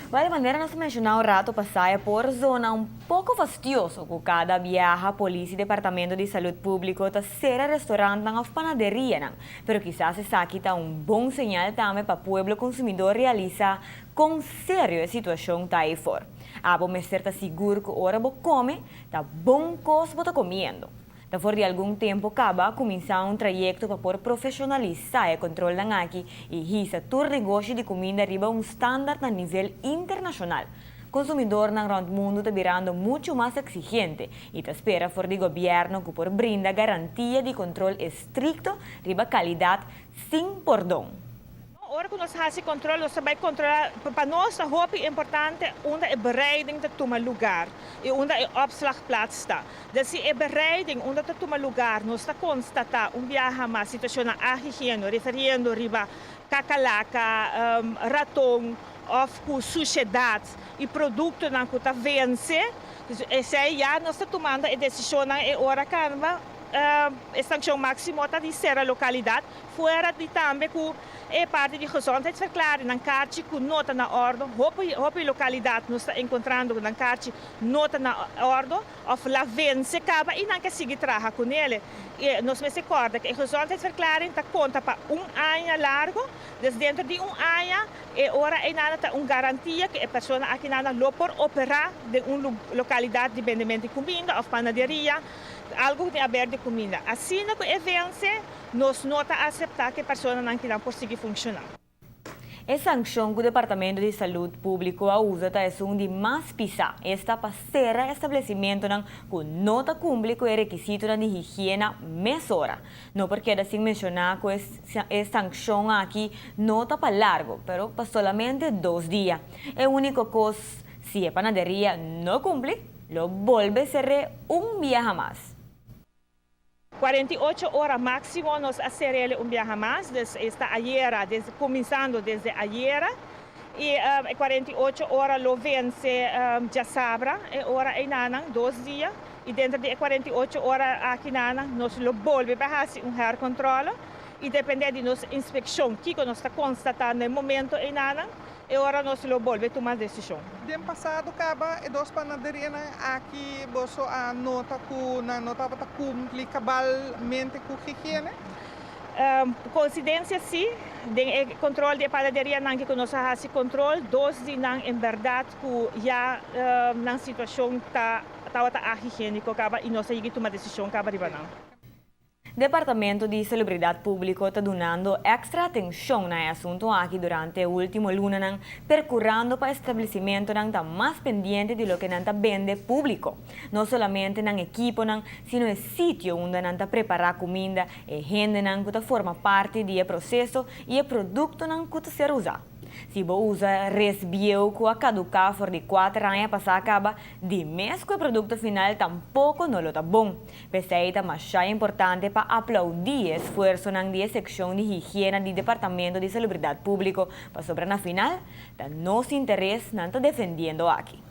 De maneira nós mencionamos o rato passar por zona um pouco fastidioso com cada viaja polícia e departamento de saúde público tá ser restaurante na panaderia não, pero quizás essa aqui tá bom sinal também para o povo consumidor realizar com sério a situação tá aí fora. Abo mestre tá seguro que hora bo come tá bom coisa bo tá comendo. Depois de algum tempo, acaba começar trajeto para por profissionalizar o controle da aqui e risa todo negócio de comida arriba standard a nível internacional. Consumidor na round mundo está virando muito mais exigente e está espera for de governo que por brinda garantia de controle estricto riba qualidade sem perdão. Ora que nós fazemos controle, nós vamos controlar, para nós é importante onde a bereiding te toma lugar e onde a opslagplaats está. Dus a bereiding onde te toma lugar, nós está constatar viaja mais situação higiene, referindo riba cacalaca, ratão, of com suciedade e produto não que vence. Esse aí já nós está tomando a decisão na hora que a sanção máxima está de ser a localidade, fora de também que é parte de gezondheidsverklaring, dan kaartje com nota na ordem, hope localidade nós está encontrando dan kaartje nota na ordem, of la vence acaba e não quer seguir trabalhar com ele. E nós me recorda que a gezondheidsverklaring está conta para ano largo, desde dentro de ano e ora é nada uma garantia que a pessoa aqui nada por operar de uma localidade de vendimento de comida ou panaderia, algo de aberto de comida. Assim que é vence, nós nota aceitar que a pessoa não por seguir funcionar. A sanção que o Departamento de Saúde Público usa é um de mais pisar. Esta parceira estabelecimento que nota cumpre com o requisito de higiene mesora. Não porque assim mencionar que a sanção aqui nota para largo, pero para solamente 2 dias. É a única coisa, se a panaderia não cumpre, lo vuelve a ser viaje mais. 48 horas máximo nós haceremos viaje mais, está ayer, começando desde ayer, e 48 horas lo vence já sabra, e hora é nana 2 dias, e dentro de 48 horas aqui nana nós lo volve para fazer hair controle, e depende de nossa inspeção, que nós está constatando no momento é nana, e agora nós lo volve a tomar decisão. Ano passado, acaba e dos panaderias aqui, boso a nota que na nota para cumprir cabalmente com higiene. Coincidência sim, o controle de panaderia não que nós fazemos controle, 2 dias não em verdade que já na situação está higiênico acaba e nós seguimos tomar decisão acaba de não. Departamento de Salubridade Público está dando extra atenção no assunto aqui durante o último luna, percurrendo para o estabelecimento está mais pendiente de lo que está vende público. Não somente no equipo, sino no sítio onde está preparar comida e gente que forma parte do processo e o produto que está ser usado. Se você usa resbieu que a caducar for de 4 anos para acaba, de mês que o produto final tampouco não está bom. Precisa mais importante para aplaudir o esforço da secção de higiene do Departamento de Salubridade Público para sobre na final, da nosso interesse não está defendendo aqui.